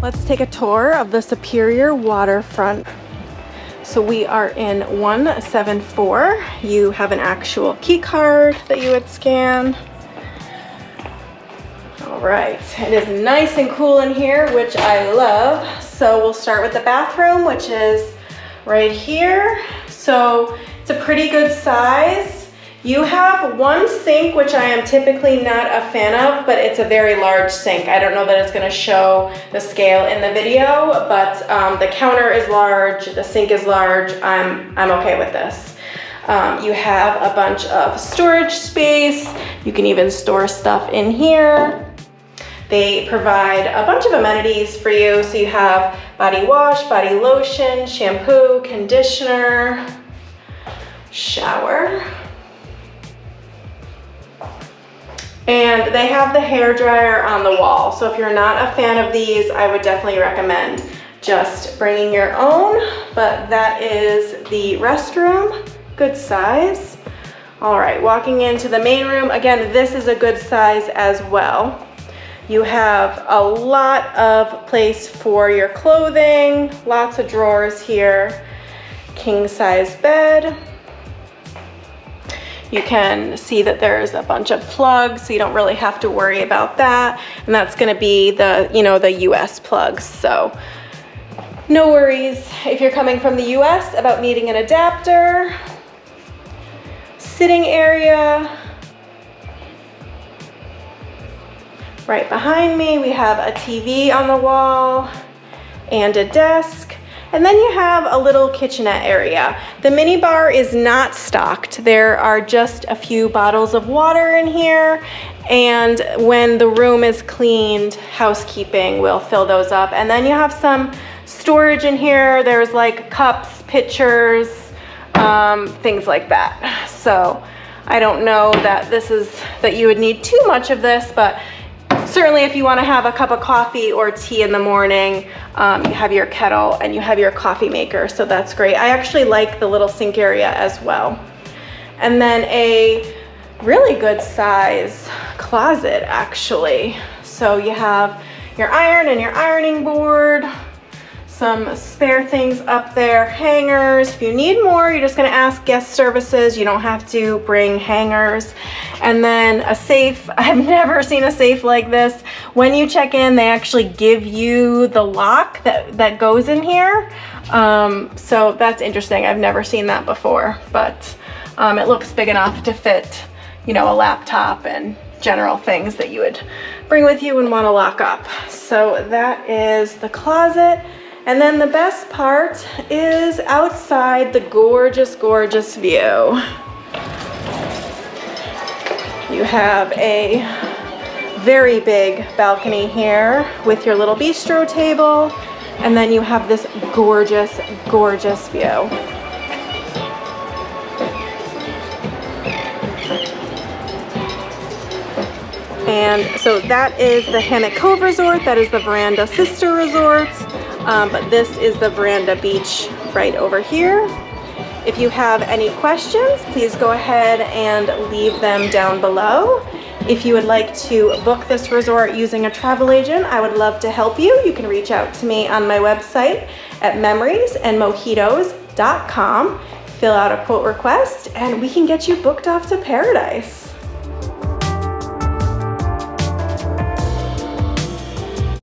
Let's take a tour of the Superior Waterfront. So we are in 174. You have an actual key card that you would scan. All right, it is nice and cool in here, which I love. So we'll start with the bathroom, which is right here. So it's a pretty good size. You have one sink, which I am typically not a fan of, but it's a very large sink. I don't know that it's gonna show the scale in the video, but the counter is large, the sink is large. I'm okay with this. You have a bunch of storage space. You can even store stuff in here. They provide a bunch of amenities for you. So you have body wash, body lotion, shampoo, conditioner, shower. And they have the hair dryer on the wall. So if you're not a fan of these, I would definitely recommend just bringing your own. But that is the restroom, good size. All right, walking into the main room. Again, this is a good size as well. You have a lot of place for your clothing, lots of drawers here, king size bed. You can see that there's a bunch of plugs, so you don't really have to worry about that. And that's gonna be the, the US plugs. So no worries if you're coming from the US about needing an adapter. Sitting area. Right behind me, we have a TV on the wall and a desk. And then you have a little kitchenette area. The mini bar is not stocked. There are just a few bottles of water in here. And when the room is cleaned, housekeeping will fill those up. And then you have some storage in here. There's like cups, pitchers, things like that. So I don't know that you would need too much of this, but certainly if you want to have a cup of coffee or tea in the morning, you have your kettle and you have your coffee maker, so that's great. I actually like the little sink area as well. And then a really good size closet actually. So you have your iron and your ironing board, some spare things up there, hangers. If you need more, you're just gonna ask guest services. You don't have to bring hangers. And then a safe. I've never seen a safe like this. When you check in, they actually give you the lock that goes in here. So that's interesting. I've never seen that before, but it looks big enough to fit, a laptop and general things that you would bring with you and want to lock up. So that is the closet. And then the best part is outside, the gorgeous, gorgeous view. You have a very big balcony here with your little bistro table. And then you have this gorgeous, gorgeous view. And so that is the Hammock Cove Resort. That is the Verandah Sister Resort. But this is the Verandah Beach right over here. If you have any questions, please go ahead and leave them down below. If you would like to book this resort using a travel agent, I would love to help you. You can reach out to me on my website at memoriesandmojitos.com. Fill out a quote request and we can get you booked off to paradise.